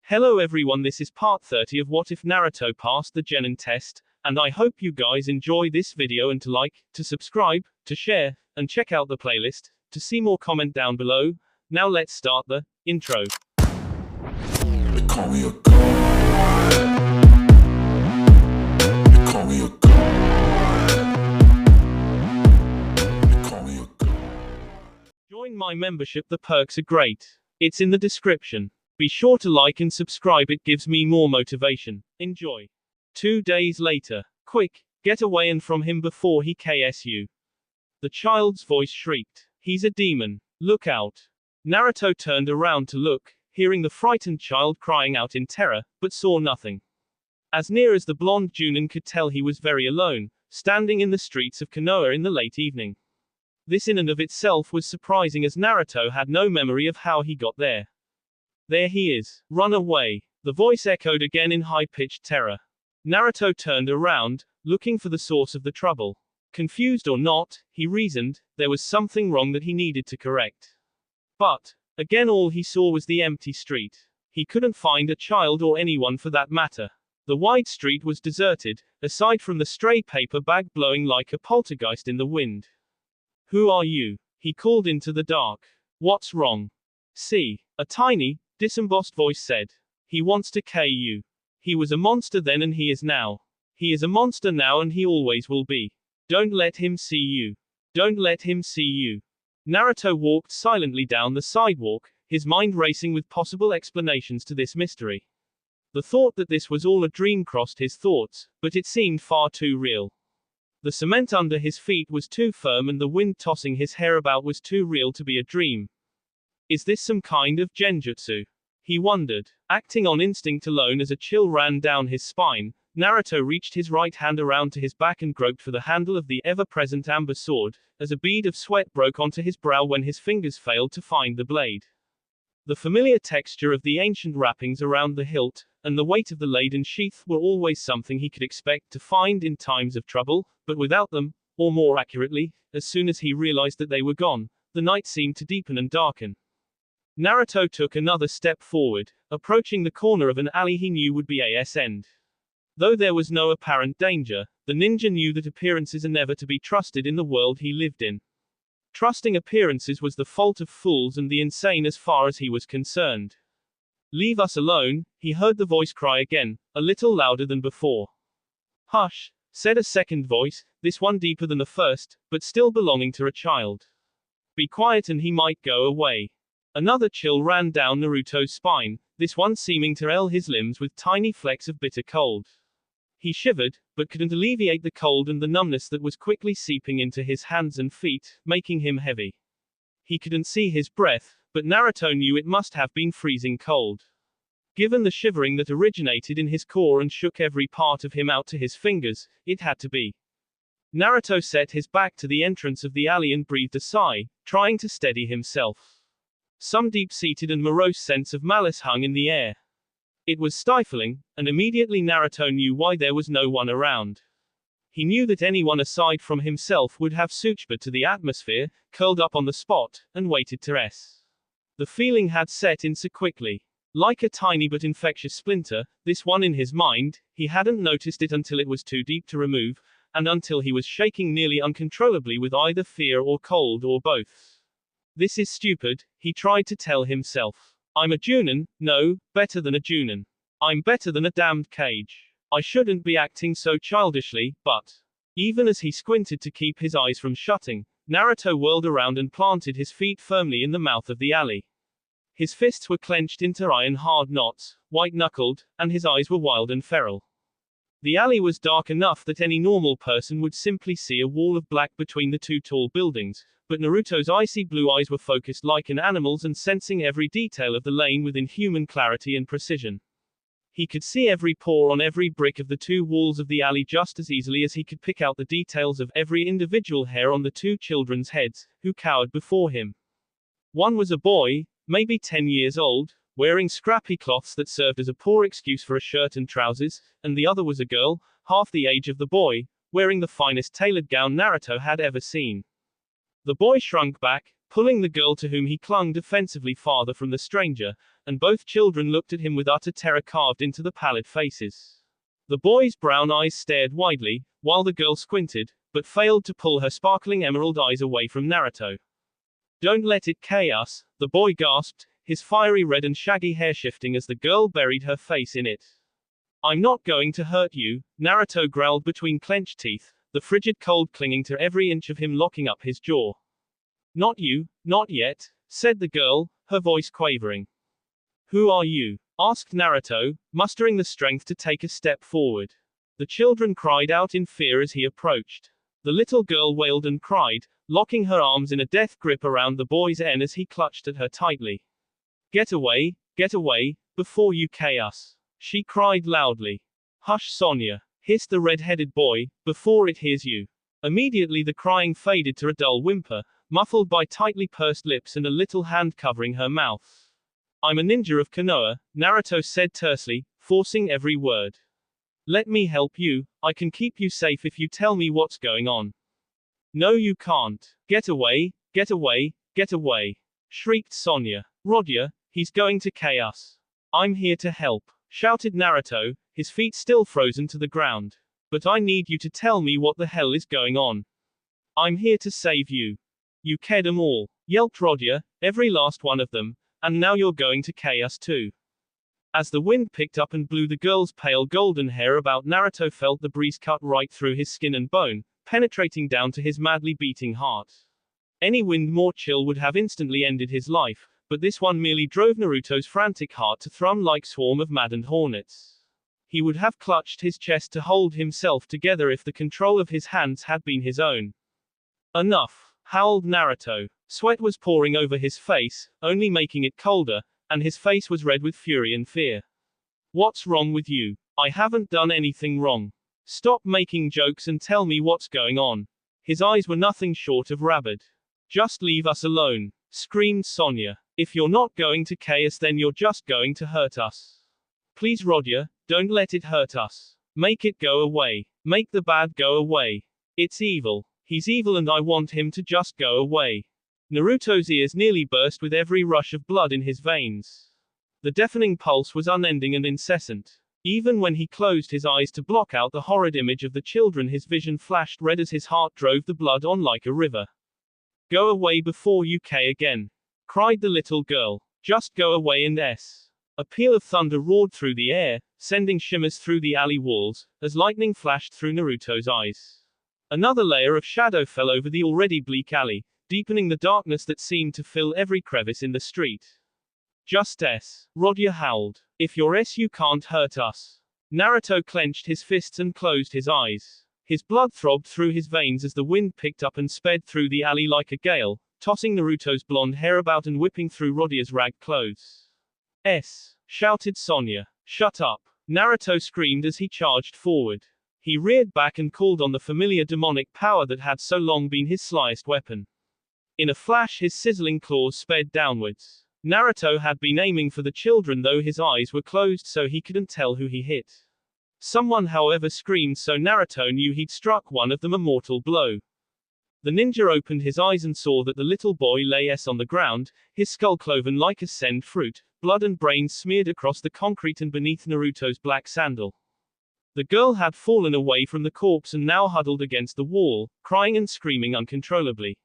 Hello everyone, this is part 30 of What If Naruto Passed the Genin test, and I hope you guys enjoy this video and to like, to subscribe, to share, and check out the playlist, to see more comment down below. Now let's start the intro. They call me a god. They call me a god. They call me a god. Join my membership, the perks are great. It's in the description. Be sure to like and subscribe, it gives me more motivation. Enjoy. 2 days later. Quick, get away and from him before he KS you. The child's voice shrieked. He's a demon. Look out. Naruto turned around to look, hearing the frightened child crying out in terror, but saw nothing. As near as the blonde Genin could tell, he was very alone, standing in the streets of Konoha in the late evening. This in and of itself was surprising, as Naruto had no memory of how he got there. There he is. Run away. The voice echoed again in high-pitched terror. Naruto turned around, looking for the source of the trouble. Confused or not, he reasoned, there was something wrong that he needed to correct. But, again all he saw was the empty street. He couldn't find a child or anyone for that matter. The wide street was deserted, aside from the stray paper bag blowing like a poltergeist in the wind. Who are you? He called into the dark. What's wrong? See. A tiny, disembossed voice said. He wants to kill you. He was a monster then and he is now. He is a monster now and he always will be. Don't let him see you. Don't let him see you. Naruto walked silently down the sidewalk, his mind racing with possible explanations to this mystery. The thought that this was all a dream crossed his thoughts, but it seemed far too real. The cement under his feet was too firm and the wind tossing his hair about was too real to be a dream. Is this some kind of genjutsu? He wondered. Acting on instinct alone as a chill ran down his spine, Naruto reached his right hand around to his back and groped for the handle of the ever-present amber sword, as a bead of sweat broke onto his brow when his fingers failed to find the blade. The familiar texture of the ancient wrappings around the hilt, and the weight of the laden sheath were always something he could expect to find in times of trouble, but without them, or more accurately, as soon as he realized that they were gone, the night seemed to deepen and darken. Naruto took another step forward, approaching the corner of an alley he knew would be AS end. Though there was no apparent danger, the ninja knew that appearances are never to be trusted in the world he lived in. Trusting appearances was the fault of fools and the insane as far as he was concerned. Leave us alone, he heard the voice cry again, a little louder than before. Hush, said a second voice, this one deeper than the first, but still belonging to a child. Be quiet and he might go away. Another chill ran down Naruto's spine, this one seeming to ail his limbs with tiny flecks of bitter cold. He shivered, but couldn't alleviate the cold and the numbness that was quickly seeping into his hands and feet, making him heavy. He couldn't see his breath, but Naruto knew it must have been freezing cold. Given the shivering that originated in his core and shook every part of him out to his fingers, it had to be. Naruto set his back to the entrance of the alley and breathed a sigh, trying to steady himself. Some deep-seated and morose sense of malice hung in the air. It was stifling, and immediately Naruto knew why there was no one around. He knew that anyone aside from himself would have sutured to the atmosphere, curled up on the spot, and waited to rest. The feeling had set in so quickly. Like a tiny but infectious splinter, this one in his mind, he hadn't noticed it until it was too deep to remove, and until he was shaking nearly uncontrollably with either fear or cold or both. This is stupid, he tried to tell himself. I'm a Genin, no, better than a Genin. I'm better than a damned cage. I shouldn't be acting so childishly, but. Even as he squinted to keep his eyes from shutting, Naruto whirled around and planted his feet firmly in the mouth of the alley. His fists were clenched into iron-hard knots, white-knuckled, and his eyes were wild and feral. The alley was dark enough that any normal person would simply see a wall of black between the two tall buildings, but Naruto's icy blue eyes were focused like an animal's and sensing every detail of the lane with inhuman clarity and precision. He could see every pore on every brick of the two walls of the alley just as easily as he could pick out the details of every individual hair on the two children's heads, who cowered before him. One was a boy, maybe 10 years old, wearing scrappy cloths that served as a poor excuse for a shirt and trousers, and the other was a girl, half the age of the boy, wearing the finest tailored gown Naruto had ever seen. The boy shrunk back, pulling the girl to whom he clung defensively farther from the stranger, and both children looked at him with utter terror carved into the pallid faces. The boy's brown eyes stared widely, while the girl squinted, but failed to pull her sparkling emerald eyes away from Naruto. Don't let it chaos, the boy gasped, his fiery red and shaggy hair shifting as the girl buried her face in it. I'm not going to hurt you, Naruto growled between clenched teeth, the frigid cold clinging to every inch of him, locking up his jaw. Not you, not yet, said the girl, her voice quavering. Who are you? Asked Naruto, mustering the strength to take a step forward. The children cried out in fear as he approached. The little girl wailed and cried, locking her arms in a death grip around the boy's end as he clutched at her tightly. Get away, before you chaos, she cried loudly. Hush, Sonia, hissed the red-headed boy, before it hears you. Immediately the crying faded to a dull whimper, muffled by tightly pursed lips and a little hand covering her mouth. I'm a ninja of Konoha, Naruto said tersely, forcing every word. Let me help you, I can keep you safe if you tell me what's going on. No you can't. Get away, shrieked Sonia. Rodia, he's going to chaos. I'm here to help, shouted Naruto, his feet still frozen to the ground. But I need you to tell me what the hell is going on. I'm here to save you. You killed them all, yelped Rodia, every last one of them, and now you're going to chaos too. As the wind picked up and blew the girl's pale golden hair about, Naruto felt the breeze cut right through his skin and bone, penetrating down to his madly beating heart. Any wind more chill would have instantly ended his life, but this one merely drove Naruto's frantic heart to thrum like a swarm of maddened hornets. He would have clutched his chest to hold himself together if the control of his hands had been his own. Enough, howled Naruto. Sweat was pouring over his face, only making it colder, and his face was red with fury and fear. What's wrong with you? I haven't done anything wrong. Stop making jokes and tell me what's going on. His eyes were nothing short of rabid. Just leave us alone, screamed Sonia. If you're not going to chaos, then you're just going to hurt us. Please Rodia, don't let it hurt us. Make it go away. Make the bad go away. It's evil. He's evil and I want him to just go away. Naruto's ears nearly burst with every rush of blood in his veins. The deafening pulse was unending and incessant. Even when he closed his eyes to block out the horrid image of the children, his vision flashed red as his heart drove the blood on like a river. Go away before you K again, cried the little girl. Just go away and S. A peal of thunder roared through the air, sending shimmers through the alley walls, as lightning flashed through Naruto's eyes. Another layer of shadow fell over the already bleak alley, deepening the darkness that seemed to fill every crevice in the street. Just S. Rodia howled. If you're S you can't hurt us. Naruto clenched his fists and closed his eyes. His blood throbbed through his veins as the wind picked up and sped through the alley like a gale, tossing Naruto's blonde hair about and whipping through Rodia's ragged clothes. S. Shouted Sonia. Shut up. Naruto screamed as he charged forward. He reared back and called on the familiar demonic power that had so long been his slyest weapon. In a flash his sizzling claws sped downwards. Naruto had been aiming for the children, though his eyes were closed so he couldn't tell who he hit. Someone however screamed, so Naruto knew he'd struck one of them a mortal blow. The ninja opened his eyes and saw that the little boy lay on the ground, his skull cloven like a send fruit, blood and brains smeared across the concrete and beneath Naruto's black sandal. The girl had fallen away from the corpse and now huddled against the wall, crying and screaming uncontrollably.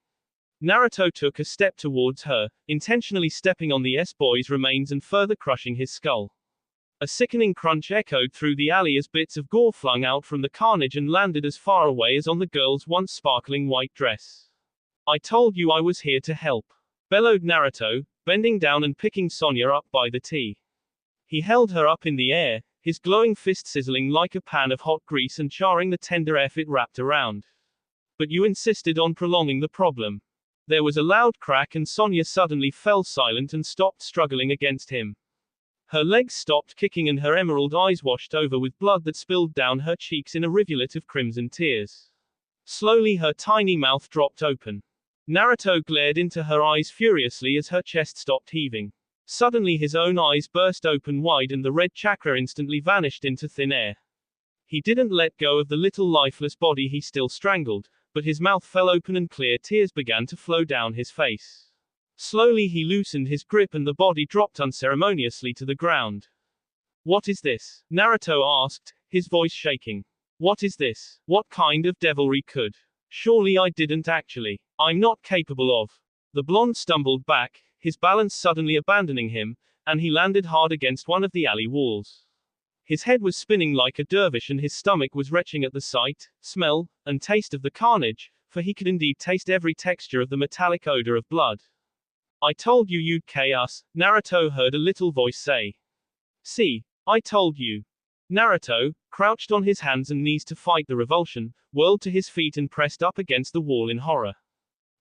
Naruto took a step towards her, intentionally stepping on the S-boy's remains and further crushing his skull. A sickening crunch echoed through the alley as bits of gore flung out from the carnage and landed as far away as on the girl's once sparkling white dress. I told you I was here to help, bellowed Naruto, bending down and picking Sonia up by the T. He held her up in the air, his glowing fist sizzling like a pan of hot grease and charring the tender F it wrapped around. But you insisted on prolonging the problem. There was a loud crack and Sonia suddenly fell silent and stopped struggling against him. Her legs stopped kicking and her emerald eyes washed over with blood that spilled down her cheeks in a rivulet of crimson tears. Slowly her tiny mouth dropped open. Naruto glared into her eyes furiously as her chest stopped heaving. Suddenly his own eyes burst open wide and the red chakra instantly vanished into thin air. He didn't let go of the little lifeless body he still strangled, but his mouth fell open and clear tears began to flow down his face. Slowly he loosened his grip and the body dropped unceremoniously to the ground. What is this? Naruto asked, his voice shaking. What is this? What kind of devilry could? Surely I didn't actually. I'm not capable of. The blonde stumbled back, his balance suddenly abandoning him, and he landed hard against one of the alley walls. His head was spinning like a dervish and his stomach was retching at the sight, smell, and taste of the carnage, for he could indeed taste every texture of the metallic odor of blood. I told you you'd chaos, Naruto heard a little voice say. See, I told you. Naruto, crouched on his hands and knees to fight the revulsion, whirled to his feet and pressed up against the wall in horror.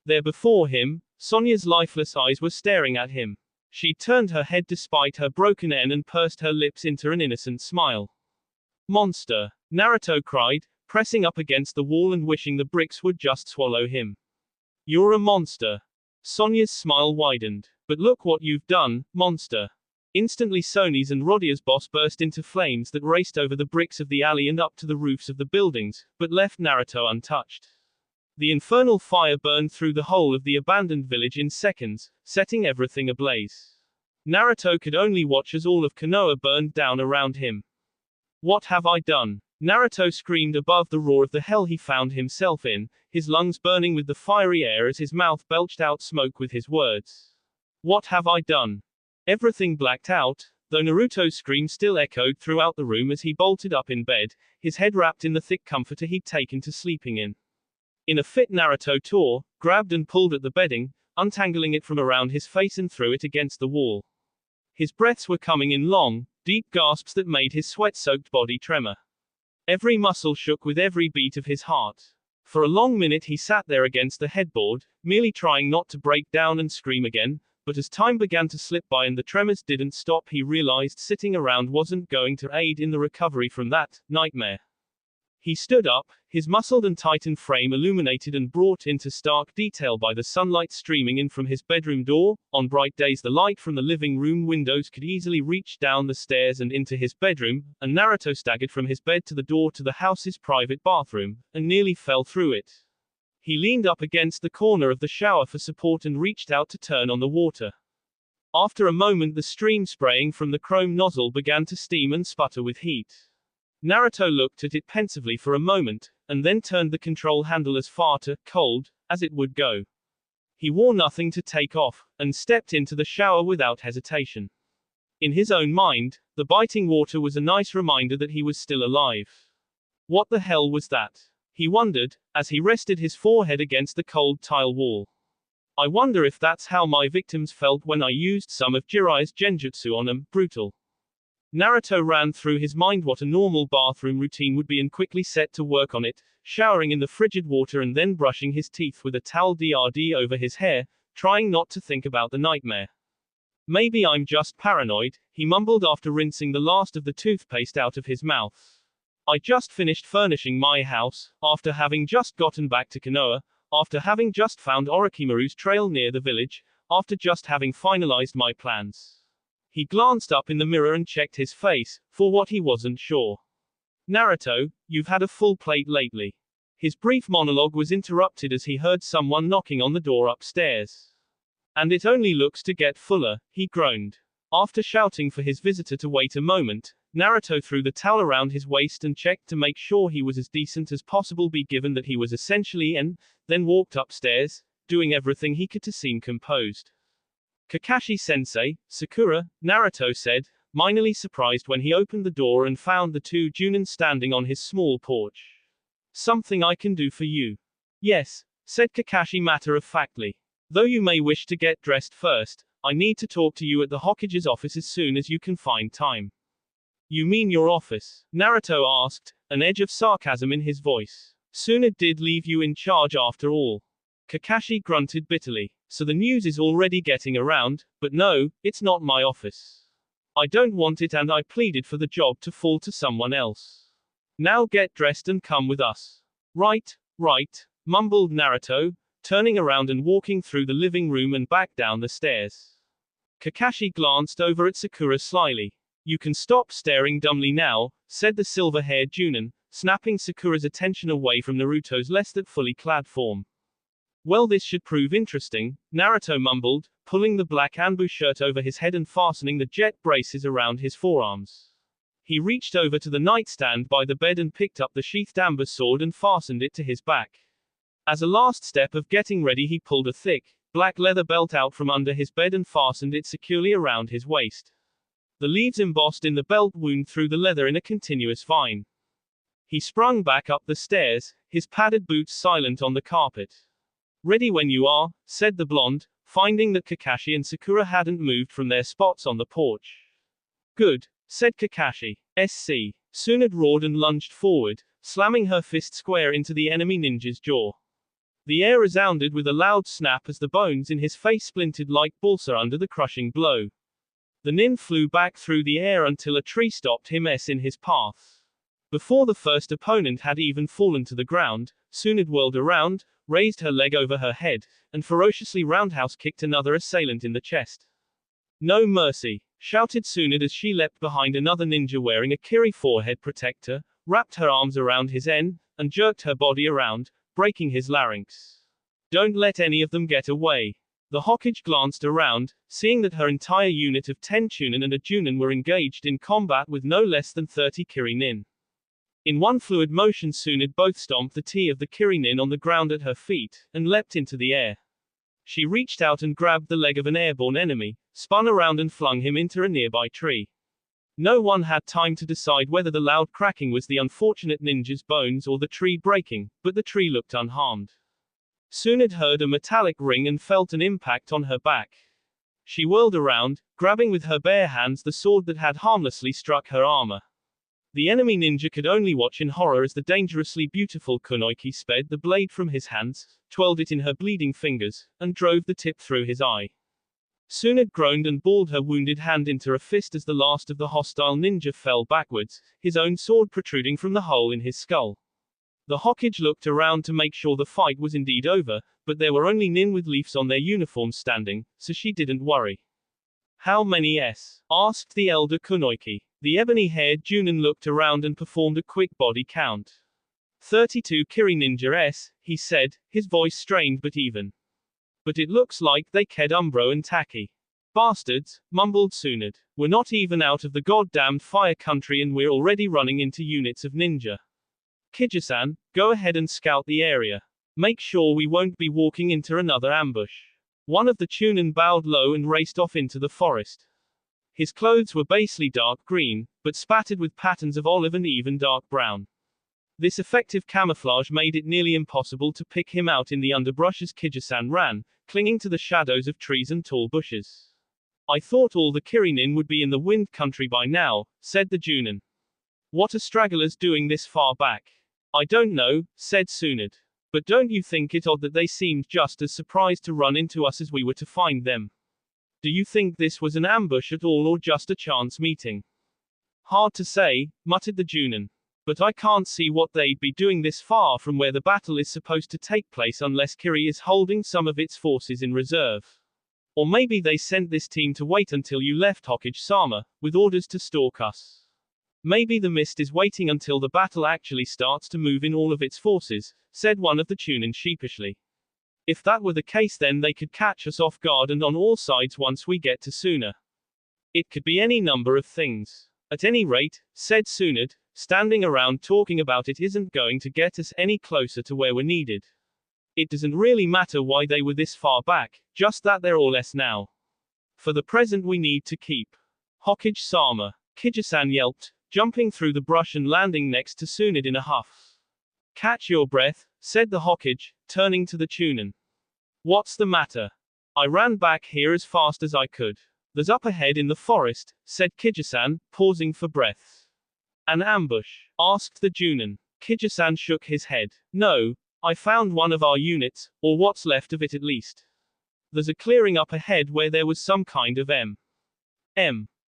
There before him, Sonya's lifeless eyes were staring at him. She turned her head despite her broken N and pursed her lips into an innocent smile. Monster! Naruto cried, pressing up against the wall and wishing the bricks would just swallow him. You're a monster. Sonya's smile widened. But look what you've done, monster. Instantly Sony's and Rodia's boss burst into flames that raced over the bricks of the alley and up to the roofs of the buildings, but left Naruto untouched. The infernal fire burned through the whole of the abandoned village in seconds, setting everything ablaze. Naruto could only watch as all of Konoha burned down around him. What have I done? Naruto screamed above the roar of the hell he found himself in, his lungs burning with the fiery air as his mouth belched out smoke with his words. What have I done? Everything blacked out, though Naruto's scream still echoed throughout the room as he bolted up in bed, his head wrapped in the thick comforter he'd taken to sleeping in. In a fit Naruto tore, grabbed and pulled at the bedding, untangling it from around his face and threw it against the wall. His breaths were coming in long, deep gasps that made his sweat-soaked body tremor. Every muscle shook with every beat of his heart. For a long minute he sat there against the headboard, merely trying not to break down and scream again, but as time began to slip by and the tremors didn't stop, he realized sitting around wasn't going to aid in the recovery from that nightmare. He stood up, his muscled and tightened frame illuminated and brought into stark detail by the sunlight streaming in from his bedroom door. On bright days the light from the living room windows could easily reach down the stairs and into his bedroom, and Naruto staggered from his bed to the door to the house's private bathroom, and nearly fell through it. He leaned up against the corner of the shower for support and reached out to turn on the water. After a moment the stream spraying from the chrome nozzle began to steam and sputter with heat. Naruto looked at it pensively for a moment, and then turned the control handle as far to cold as it would go. He wore nothing to take off, and stepped into the shower without hesitation. In his own mind, the biting water was a nice reminder that he was still alive. What the hell was that? He wondered, as he rested his forehead against the cold tile wall. I wonder if that's how my victims felt when I used some of Jiraiya's genjutsu on them. Brutal. Naruto ran through his mind what a normal bathroom routine would be and quickly set to work on it, showering in the frigid water and then brushing his teeth with a towel DRD over his hair, trying not to think about the nightmare. Maybe I'm just paranoid, he mumbled after rinsing the last of the toothpaste out of his mouth. I just finished furnishing my house, after having just gotten back to Konoha, after having just found Orochimaru's trail near the village, after just having finalized my plans. He glanced up in the mirror and checked his face, for what he wasn't sure. Naruto, you've had a full plate lately. His brief monologue was interrupted as he heard someone knocking on the door upstairs. And it only looks to get fuller, he groaned. After shouting for his visitor to wait a moment, Naruto threw the towel around his waist and checked to make sure he was as decent as possible be given that he was essentially then walked upstairs, doing everything he could to seem composed. Kakashi-sensei, Sakura, Naruto said, minorly surprised when he opened the door and found the two Genin standing on his small porch. Something I can do for you? Yes, said Kakashi matter-of-factly. Though you may wish to get dressed first, I need to talk to you at the Hokage's office as soon as you can find time. You mean your office? Naruto asked, an edge of sarcasm in his voice. Soon it did leave you in charge after all. Kakashi grunted bitterly. So the news is already getting around, but no, it's not my office. I don't want it and I pleaded for the job to fall to someone else. Now get dressed and come with us. Right, mumbled Naruto, turning around and walking through the living room and back down the stairs. Kakashi glanced over at Sakura slyly. You can stop staring dumbly now, said the silver-haired Junin, snapping Sakura's attention away from Naruto's less than fully clad form. Well, this should prove interesting, Naruto mumbled, pulling the black ambu shirt over his head and fastening the jet braces around his forearms. He reached over to the nightstand by the bed and picked up the sheathed amber sword and fastened it to his back. As a last step of getting ready, he pulled a thick, black leather belt out from under his bed and fastened it securely around his waist. The leaves embossed in the belt wound through the leather in a continuous vine. He sprung back up the stairs, his padded boots silent on the carpet. "Ready when you are," said the blonde, finding that Kakashi and Sakura hadn't moved from their spots on the porch. "Good," said Kakashi. SC. Tsunade roared and lunged forward, slamming her fist square into the enemy ninja's jaw. The air resounded with a loud snap as the bones in his face splintered like balsa under the crushing blow. The nin flew back through the air until a tree stopped him in his path. Before the first opponent had even fallen to the ground, Tsunade whirled around, raised her leg over her head, and ferociously roundhouse kicked another assailant in the chest. "No mercy," shouted Tsunade as she leapt behind another ninja wearing a Kiri forehead protector, wrapped her arms around his and jerked her body around, breaking his larynx. "Don't let any of them get away." The Hokage glanced around, seeing that her entire unit of 10 Chunin and a Junin were engaged in combat with no less than 30 Kiri nin. In one fluid motion, Tsunade both stomped the tea of the Kiri nin on the ground at her feet, and leapt into the air. She reached out and grabbed the leg of an airborne enemy, spun around and flung him into a nearby tree. No one had time to decide whether the loud cracking was the unfortunate ninja's bones or the tree breaking, but the tree looked unharmed. Tsunade heard a metallic ring and felt an impact on her back. She whirled around, grabbing with her bare hands the sword that had harmlessly struck her armor. The enemy ninja could only watch in horror as the dangerously beautiful kunoichi sped the blade from his hands, twirled it in her bleeding fingers, and drove the tip through his eye. Tsunade groaned and balled her wounded hand into a fist as the last of the hostile ninja fell backwards, his own sword protruding from the hole in his skull. The Hokage looked around to make sure the fight was indeed over, but there were only nin with leaves on their uniforms standing, so she didn't worry. "How many s?" asked the elder kunoichi. The ebony-haired Junin looked around and performed a quick body count. 32 Kiri ninja s, he said, his voice strained but even. "But it looks like they ked Umbro and Taki." "Bastards," mumbled Tsunade. "We're not even out of the goddamned fire country and we're already running into units of ninja. Kija-san, go ahead and scout the area. Make sure we won't be walking into another ambush." One of the Chunin bowed low and raced off into the forest. His clothes were basely dark green, but spattered with patterns of olive and even dark brown. This effective camouflage made it nearly impossible to pick him out in the underbrush as Kija-san ran, clinging to the shadows of trees and tall bushes. "I thought all the Kirinin would be in the wind country by now," said the Junin. "What are stragglers doing this far back?" "I don't know," said Tsunade. "But don't you think it odd that they seemed just as surprised to run into us as we were to find them? Do you think this was an ambush at all or just a chance meeting?" "Hard to say," muttered the Junin. "But I can't see what they'd be doing this far from where the battle is supposed to take place unless Kiri is holding some of its forces in reserve. Or maybe they sent this team to wait until you left Hokage-sama, with orders to stalk us. Maybe the mist is waiting until the battle actually starts to move in all of its forces," said one of the Chunin sheepishly. "If that were the case, then they could catch us off guard and on all sides once we get to Suna. It could be any number of things. At any rate," said Tsunade, "standing around talking about it isn't going to get us any closer to where we're needed. It doesn't really matter why they were this far back, just that they're all us now. For the present we need to keep Hokage-sama," Kija-san yelped, jumping through the brush and landing next to Tsunade in a huff. "Catch your breath," said the Hokage, turning to the Chunin. "What's the matter?" "I ran back here as fast as I could." "There's up ahead in the forest," said Kija-san, pausing for breath. "An ambush?" asked the Junin. Kija-san shook his head. "No. I found one of our units, or what's left of it at least. There's a clearing up ahead where there was some kind of M."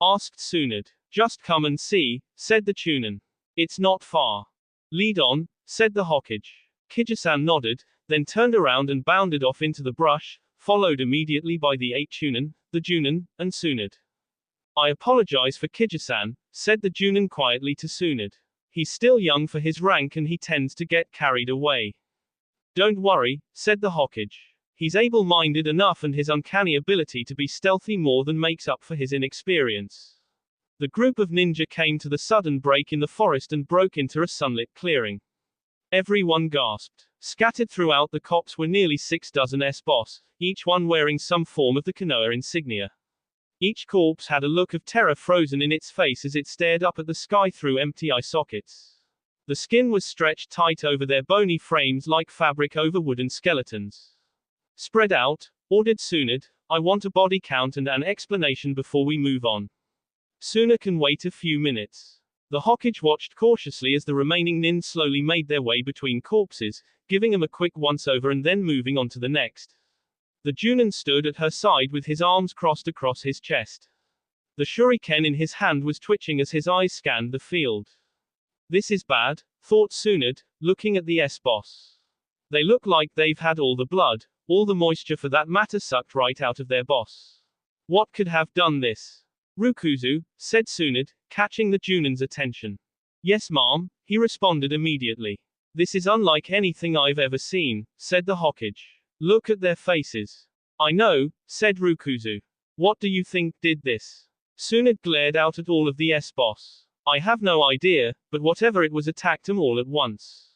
asked Tsunade. "Just come and see," said the Chunin. "It's not far." "Lead on," said the Hokage. Kija-san nodded, then turned around and bounded off into the brush, followed immediately by the 8 Chunin, the Junin, and Tsunade. "I apologize for Kija-san," said the Junin quietly to Tsunade. "He's still young for his rank and he tends to get carried away." "Don't worry," said the Hokage. He's able-minded enough and his uncanny ability to be stealthy more than makes up for his inexperience. The group of ninja came to the sudden break in the forest and broke into a sunlit clearing. Everyone gasped. Scattered throughout the copse were nearly 6 dozen S-boss, each one wearing some form of the Konoha insignia. Each corpse had a look of terror frozen in its face as it stared up at the sky through empty eye sockets. The skin was stretched tight over their bony frames like fabric over wooden skeletons. Spread out, ordered Tsunade. I want a body count and an explanation before we move on. Suna can wait a few minutes. The Hokage watched cautiously as the remaining nin slowly made their way between corpses, giving him a quick once-over and then moving on to the next. The Junin stood at her side with his arms crossed across his chest. The shuriken in his hand was twitching as his eyes scanned the field. This is bad, thought Tsunade, looking at the S-boss. They look like they've had all the blood, all the moisture for that matter sucked right out of their boss. What could have done this? Rukuzu, said Tsunade, catching the Junin's attention. Yes, ma'am, he responded immediately. This is unlike anything I've ever seen, said the Hokage. Look at their faces. I know, said Rukuzu. What do you think did this? Tsunade glared out at all of the S-boss. I have no idea, but whatever it was attacked them all at once.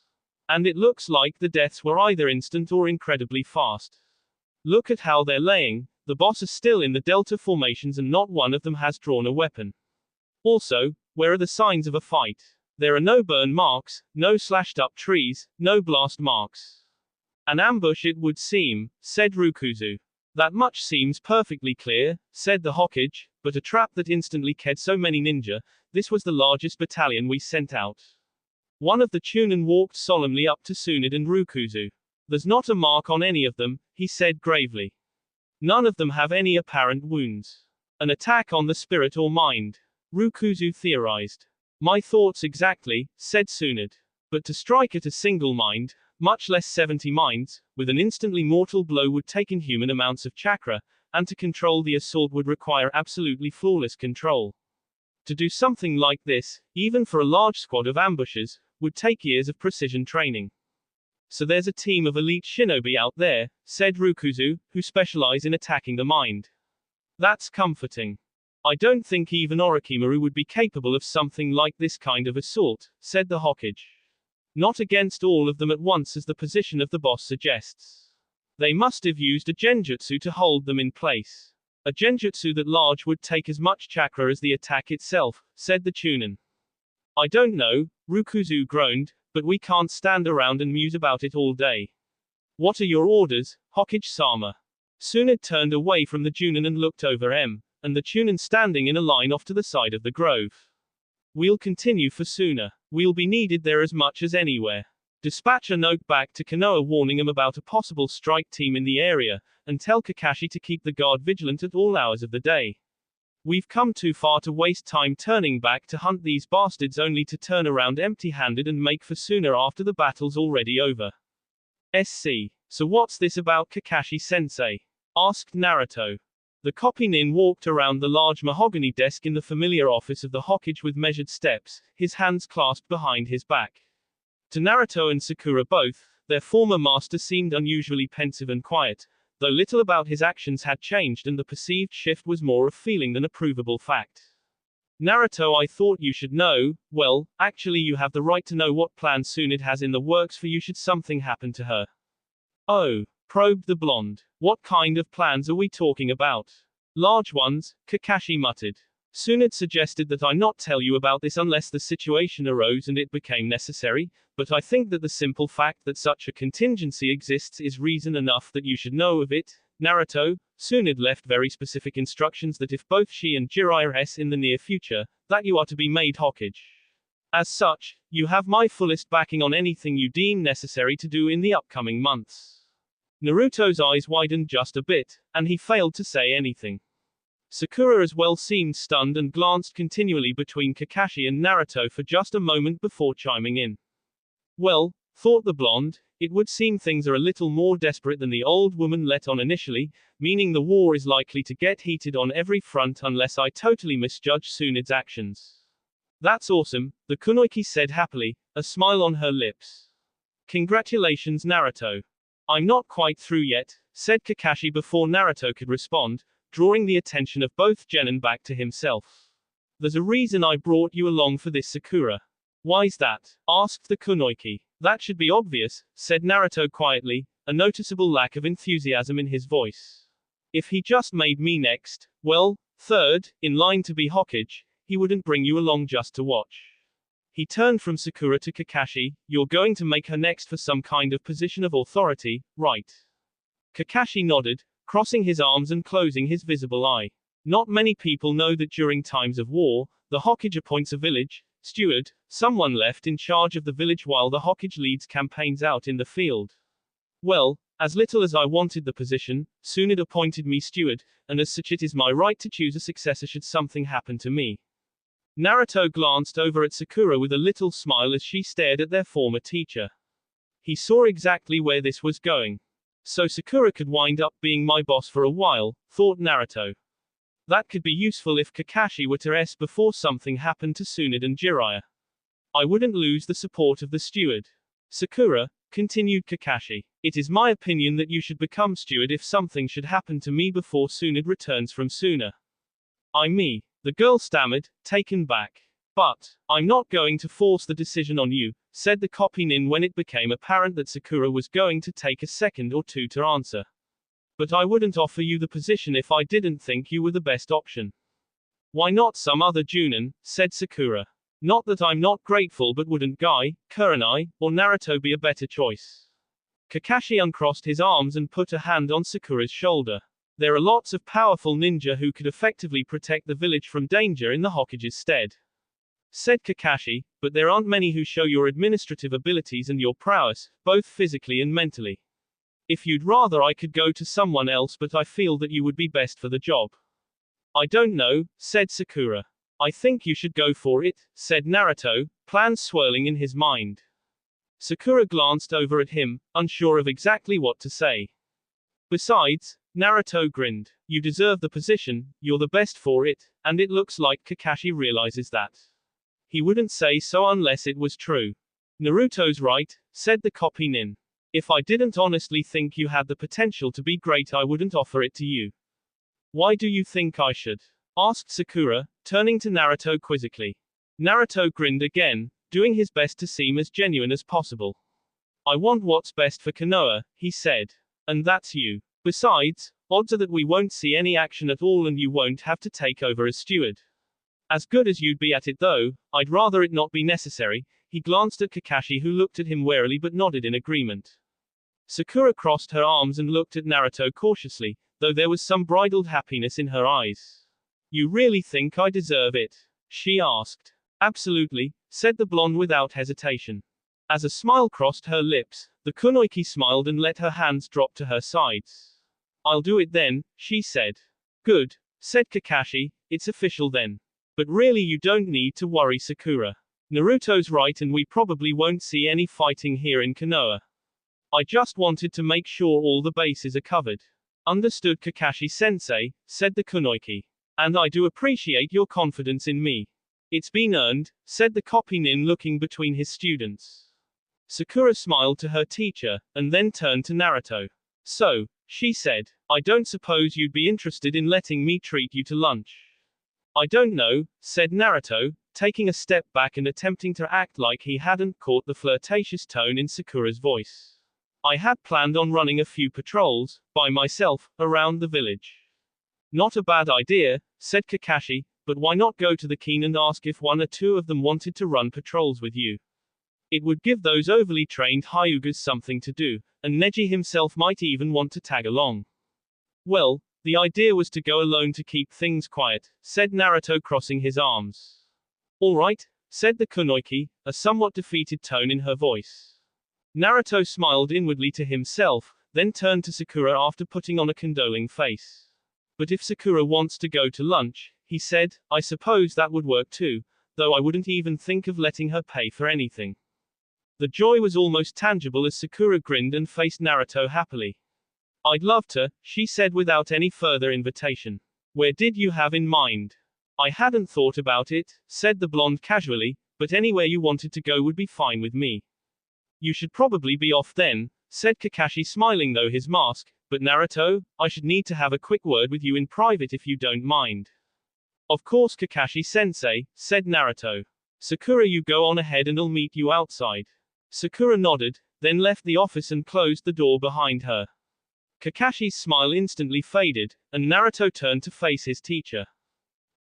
And it looks like the deaths were either instant or incredibly fast. Look at how they're laying. The boss is still in the delta formations and not one of them has drawn a weapon. Also, where are the signs of a fight? There are no burn marks, no slashed up trees, no blast marks. An ambush it would seem, said Rukuzu. That much seems perfectly clear, said the Hokage, but a trap that instantly killed so many ninja. This was the largest battalion we sent out. One of the Chunin walked solemnly up to Tsunade and Rukuzu. There's not a mark on any of them, he said gravely. None of them have any apparent wounds. An attack on the spirit or mind, Rukuzu theorized. My thoughts exactly, said Tsunade. But to strike at a single mind, much less 70 minds, with an instantly mortal blow would take inhuman amounts of chakra, and to control the assault would require absolutely flawless control. To do something like this, even for a large squad of ambushers, would take years of precision training. So there's a team of elite shinobi out there, said Rukuzu, who specialize in attacking the mind. That's comforting. I don't think even Orochimaru would be capable of something like this kind of assault, said the Hokage. Not against all of them at once as the position of the boss suggests. They must have used a genjutsu to hold them in place. A genjutsu that large would take as much chakra as the attack itself, said the Chunin. I don't know, Rukuzu groaned, but we can't stand around and muse about it all day. What are your orders, Hokage-sama? Tsunade turned away from the Junin and looked over and the Chunin standing in a line off to the side of the grove. We'll continue for Suna. We'll be needed there as much as anywhere. Dispatch a note back to Konoha warning him about a possible strike team in the area, and tell Kakashi to keep the guard vigilant at all hours of the day. We've come too far to waste time turning back to hunt these bastards only to turn around empty-handed and make for Suna after the battle's already over. SC. So what's this about Kakashi-sensei? Asked Naruto. The copy nin walked around the large mahogany desk in the familiar office of the Hokage with measured steps, his hands clasped behind his back. To Naruto and Sakura both, their former master seemed unusually pensive and quiet, though little about his actions had changed and the perceived shift was more of feeling than a provable fact. Naruto, I thought you should know. Well, actually you have the right to know what plan Tsunade has in the works for you should something happen to her. Oh, probed the blonde. What kind of plans are we talking about? Large ones, Kakashi muttered. Tsunade suggested that I not tell you about this unless the situation arose and it became necessary, but I think that the simple fact that such a contingency exists is reason enough that you should know of it. Naruto, Tsunade left very specific instructions that if both she and Jiraiya are in the near future, that you are to be made Hokage. As such, you have my fullest backing on anything you deem necessary to do in the upcoming months. Naruto's eyes widened just a bit, and he failed to say anything. Sakura as well seemed stunned and glanced continually between Kakashi and Naruto for just a moment before chiming in. Well, thought the blonde, it would seem things are a little more desperate than the old woman let on initially, meaning the war is likely to get heated on every front unless I totally misjudge Tsunade's actions. That's awesome, the Kunoichi said happily, a smile on her lips. Congratulations Naruto. I'm not quite through yet, said Kakashi before Naruto could respond, drawing the attention of both Genin back to himself. There's a reason I brought you along for this, Sakura. Why's that? Asked the kunoichi. That should be obvious, said Naruto quietly, a noticeable lack of enthusiasm in his voice. If he just made me next, well, third, in line to be Hokage, he wouldn't bring you along just to watch. He turned from Sakura to Kakashi. You're going to make her next for some kind of position of authority, right? Kakashi nodded, crossing his arms and closing his visible eye. Not many people know that during times of war, the Hokage appoints a village steward, someone left in charge of the village while the Hokage leads campaigns out in the field. Well, as little as I wanted the position, Tsunade appointed me steward, and as such it is my right to choose a successor should something happen to me. Naruto glanced over at Sakura with a little smile as she stared at their former teacher. He saw exactly where this was going. So Sakura could wind up being my boss for a while, thought Naruto. That could be useful if Kakashi were to rest before something happened to Tsunade and Jiraiya. I wouldn't lose the support of the steward. Sakura, continued Kakashi, it is my opinion that you should become steward if something should happen to me before Tsunade returns from Suna. Me. The girl stammered, taken back. But, I'm not going to force the decision on you, said the copy nin when it became apparent that Sakura was going to take a second or two to answer. But I wouldn't offer you the position if I didn't think you were the best option. Why not some other Junin, said Sakura. Not that I'm not grateful, but wouldn't Guy, Kurenai, or Naruto be a better choice? Kakashi uncrossed his arms and put a hand on Sakura's shoulder. There are lots of powerful ninja who could effectively protect the village from danger in the Hokage's stead, said Kakashi, but there aren't many who show your administrative abilities and your prowess, both physically and mentally. If you'd rather I could go to someone else, but I feel that you would be best for the job. I don't know, said Sakura. I think you should go for it, said Naruto, plans swirling in his mind. Sakura glanced over at him, unsure of exactly what to say. Besides, Naruto grinned. You deserve the position, you're the best for it, and it looks like Kakashi realizes that. He wouldn't say so unless it was true. Naruto's right, said the copy nin. If I didn't honestly think you had the potential to be great, I wouldn't offer it to you. Why do you think I should? Asked Sakura, turning to Naruto quizzically. Naruto grinned again, doing his best to seem as genuine as possible. I want what's best for Konoha, he said. And that's you. Besides, odds are that we won't see any action at all and you won't have to take over as steward. As good as you'd be at it though, I'd rather it not be necessary. He glanced at Kakashi who looked at him warily but nodded in agreement. Sakura crossed her arms and looked at Naruto cautiously, though there was some bridled happiness in her eyes. You really think I deserve it? She asked. Absolutely, said the blonde without hesitation. As a smile crossed her lips, the kunoichi smiled and let her hands drop to her sides. I'll do it then, she said. Good, said Kakashi, it's official then. But really you don't need to worry, Sakura. Naruto's right and we probably won't see any fighting here in Konoha. I just wanted to make sure all the bases are covered. Understood, Kakashi-sensei, said the kunoichi. And I do appreciate your confidence in me. It's been earned, said the copy nin looking between his students. Sakura smiled to her teacher, and then turned to Naruto. So, she said, I don't suppose you'd be interested in letting me treat you to lunch. I don't know, said Naruto, taking a step back and attempting to act like he hadn't caught the flirtatious tone in Sakura's voice. I had planned on running a few patrols, by myself, around the village. Not a bad idea, said Kakashi, but why not go to the kin and ask if one or two of them wanted to run patrols with you? It would give those overly trained Hyugas something to do, and Neji himself might even want to tag along. Well, the idea was to go alone to keep things quiet, said Naruto crossing his arms. All right, said the kunoichi, a somewhat defeated tone in her voice. Naruto smiled inwardly to himself, then turned to Sakura after putting on a condoling face. But if Sakura wants to go to lunch, he said, I suppose that would work too, though I wouldn't even think of letting her pay for anything. The joy was almost tangible as Sakura grinned and faced Naruto happily. I'd love to, she said without any further invitation. Where did you have in mind? I hadn't thought about it, said the blonde casually, but anywhere you wanted to go would be fine with me. You should probably be off then, said Kakashi smiling though his mask But Naruto, I should need to have a quick word with you in private if you don't mind. Of course Kakashi-sensei, said Naruto. Sakura, you go on ahead and I'll meet you outside. Sakura nodded, then left the office and closed the door behind her. Kakashi's smile instantly faded, and Naruto turned to face his teacher.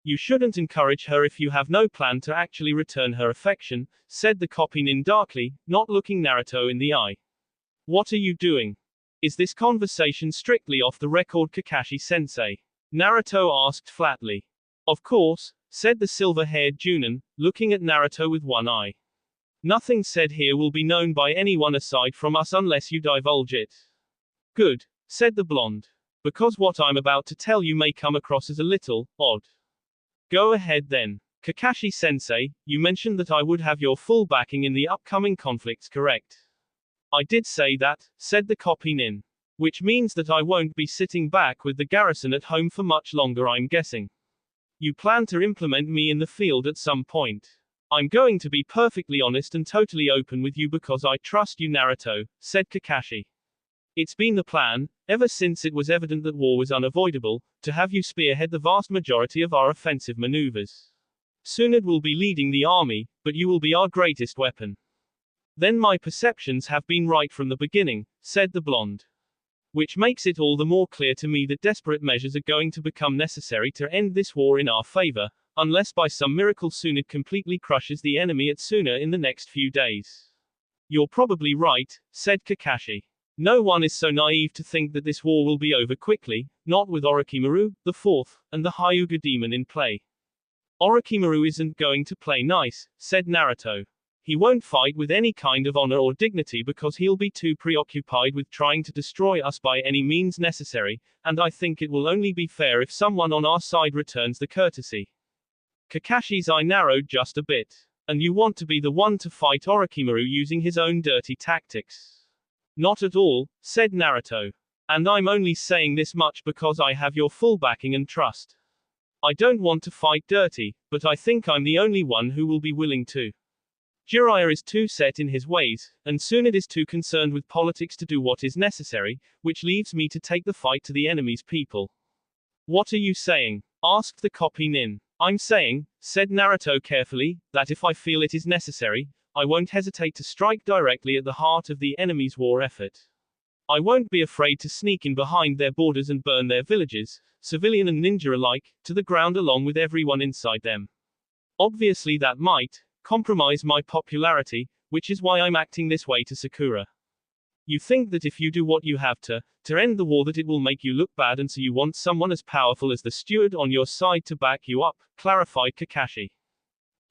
You shouldn't encourage her if you have no plan to actually return her affection, said the copy nin darkly, not looking Naruto in the eye. What are you doing? Is this conversation strictly off the record, Kakashi-sensei? Naruto asked flatly. Of course, said the silver-haired Genin, looking at Naruto with one eye. Nothing said here will be known by anyone aside from us unless you divulge it. Good, said the blonde. Because what I'm about to tell you may come across as a little odd. Go ahead then. Kakashi-sensei, you mentioned that I would have your full backing in the upcoming conflicts, correct? I did say that, said the copy nin. Which means that I won't be sitting back with the garrison at home for much longer, I'm guessing. You plan to implement me in the field at some point. I'm going to be perfectly honest and totally open with you because I trust you, Naruto, said Kakashi. It's been the plan, ever since it was evident that war was unavoidable, to have you spearhead the vast majority of our offensive maneuvers. Soon it will be leading the army, but you will be our greatest weapon. Then my perceptions have been right from the beginning, said the blonde. Which makes it all the more clear to me that desperate measures are going to become necessary to end this war in our favor, unless by some miracle soon it completely crushes the enemy at Suna in the next few days. You're probably right, said Kakashi. No one is so naive to think that this war will be over quickly, not with Orochimaru, the fourth, and the Hyuga demon in play. Orochimaru isn't going to play nice, said Naruto. He won't fight with any kind of honor or dignity because he'll be too preoccupied with trying to destroy us by any means necessary, and I think it will only be fair if someone on our side returns the courtesy. Kakashi's eye narrowed just a bit. And you want to be the one to fight Orochimaru using his own dirty tactics? Not at all, said Naruto. And I'm only saying this much because I have your full backing and trust. I don't want to fight dirty, but I think I'm the only one who will be willing to. Jiraiya is too set in his ways, and Tsunade is too concerned with politics to do what is necessary, which leaves me to take the fight to the enemy's people. What are you saying? Asked the copy nin. I'm saying, said Naruto carefully, that if I feel it is necessary, I won't hesitate to strike directly at the heart of the enemy's war effort. I won't be afraid to sneak in behind their borders and burn their villages, civilian and ninja alike, to the ground along with everyone inside them. Obviously that might compromise my popularity, which is why I'm acting this way to Sakura. You think that if you do what you have to end the war that it will make you look bad, and so you want someone as powerful as the steward on your side to back you up, clarified Kakashi.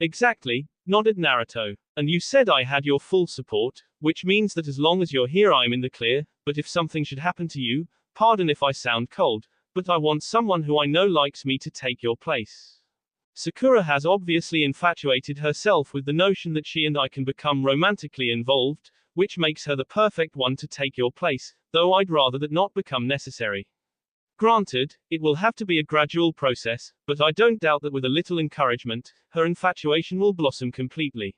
Exactly, nodded Naruto. And you said I had your full support, which means that as long as you're here I'm in the clear, but if something should happen to you, pardon if I sound cold, but I want someone who I know likes me to take your place. Sakura has obviously infatuated herself with the notion that she and I can become romantically involved, which makes her the perfect one to take your place, though I'd rather that not become necessary. Granted, it will have to be a gradual process, but I don't doubt that with a little encouragement, her infatuation will blossom completely.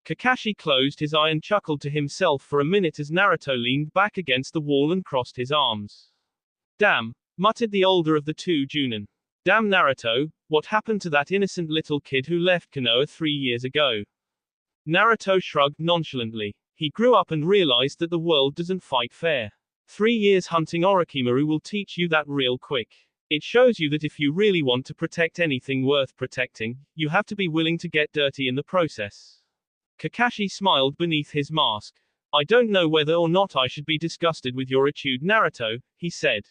Kakashi closed his eye and chuckled to himself for a minute as Naruto leaned back against the wall and crossed his arms. Damn, muttered the older of the two Genin. Damn Naruto, what happened to that innocent little kid who left Konoha 3 years ago? Naruto shrugged nonchalantly. He grew up and realized that the world doesn't fight fair. 3 years hunting Orochimaru will teach you that real quick. It shows you that if you really want to protect anything worth protecting, you have to be willing to get dirty in the process. Kakashi smiled beneath his mask. I don't know whether or not I should be disgusted with your attitude, Naruto, he said.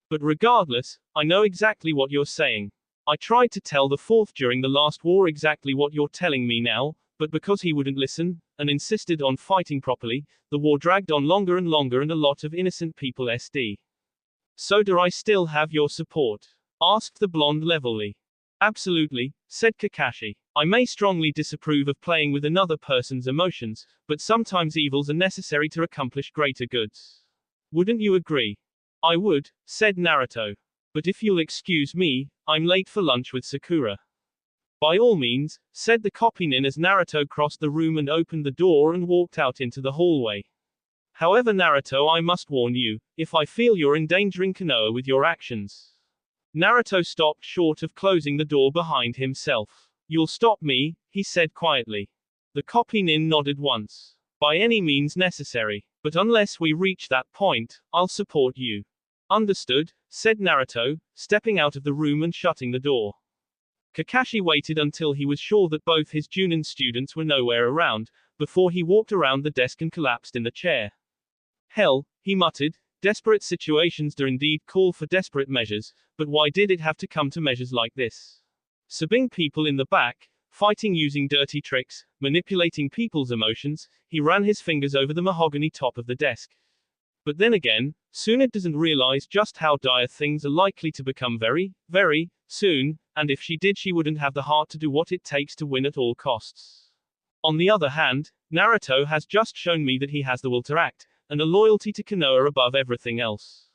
But regardless, I know exactly what you're saying. I tried to tell the fourth during the last war exactly what you're telling me now, but because he wouldn't listen, and insisted on fighting properly, the war dragged on longer and longer and a lot of innocent people SD. So do I still have your support? Asked the blonde levelly. Absolutely, said Kakashi. I may strongly disapprove of playing with another person's emotions, but sometimes evils are necessary to accomplish greater goods. Wouldn't you agree? I would, said Naruto. But if you'll excuse me, I'm late for lunch with Sakura. By all means, said the copy nin as Naruto crossed the room and opened the door and walked out into the hallway. However, Naruto, I must warn you, if I feel you're endangering Konoha with your actions. Naruto stopped short of closing the door behind himself. You'll stop me, he said quietly. The Nin nodded once. By any means necessary. But unless we reach that point, I'll support you. Understood, said Naruto, stepping out of the room and shutting the door. Kakashi waited until he was sure that both his Junin students were nowhere around, before he walked around the desk and collapsed in the chair. Hell, he muttered, desperate situations do indeed call for desperate measures, but why did it have to come to measures like this? Subbing people in the back, fighting using dirty tricks, manipulating people's emotions, he ran his fingers over the mahogany top of the desk. But then again, Tsunade doesn't realize just how dire things are likely to become very, very soon, and if she did, she wouldn't have the heart to do what it takes to win at all costs. On the other hand, Naruto has just shown me that he has the will to act, and a loyalty to Konoha above everything else.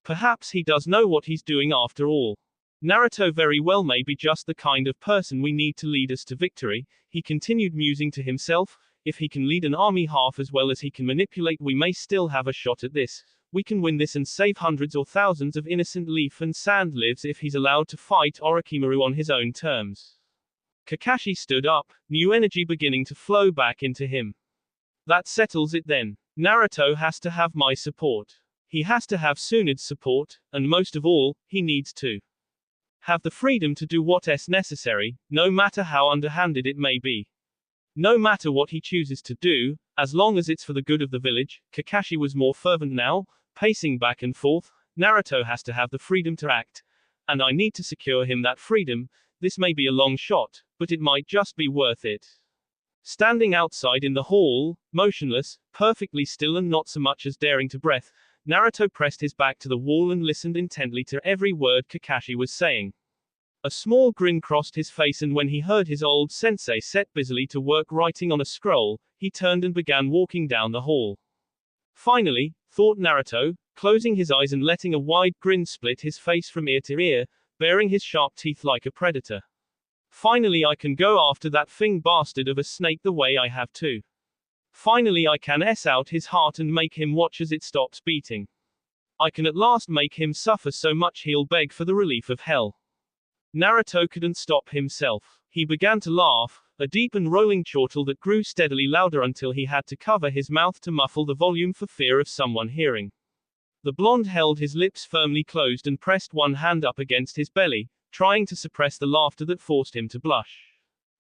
Perhaps he does know what he's doing after all. Naruto very well may be just the kind of person we need to lead us to victory, he continued musing to himself. If he can lead an army half as well as he can manipulate, we may still have a shot at this. We can win this and save hundreds or thousands of innocent leaf and sand lives if he's allowed to fight Orochimaru on his own terms. Kakashi stood up, new energy beginning to flow back into him. That settles it then. Naruto has to have my support. He has to have Tsunade's support, and most of all, he needs to have the freedom to do what's necessary, no matter how underhanded it may be. No matter what he chooses to do, as long as it's for the good of the village. Kakashi was more fervent now, pacing back and forth. Naruto has to have the freedom to act, and I need to secure him that freedom. This may be a long shot, but it might just be worth it. Standing outside in the hall, motionless, perfectly still and not so much as daring to breath, Naruto pressed his back to the wall and listened intently to every word Kakashi was saying. A small grin crossed his face, and when he heard his old sensei set busily to work writing on a scroll, he turned and began walking down the hall. Finally, thought Naruto, closing his eyes and letting a wide grin split his face from ear to ear, baring his sharp teeth like a predator. Finally I can go after that thing bastard of a snake the way I have to. Finally I can out his heart and make him watch as it stops beating. I can at last make him suffer so much he'll beg for the relief of hell. Naruto couldn't stop himself. He began to laugh, a deep and rolling chortle that grew steadily louder until he had to cover his mouth to muffle the volume for fear of someone hearing. The blonde held his lips firmly closed and pressed one hand up against his belly, trying to suppress the laughter that forced him to blush.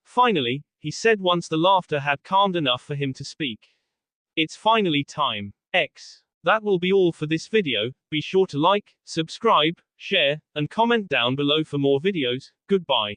Finally, he said once the laughter had calmed enough for him to speak. It's finally time. That will be all for this video. Be sure to like, subscribe, share, and comment down below for more videos. Goodbye.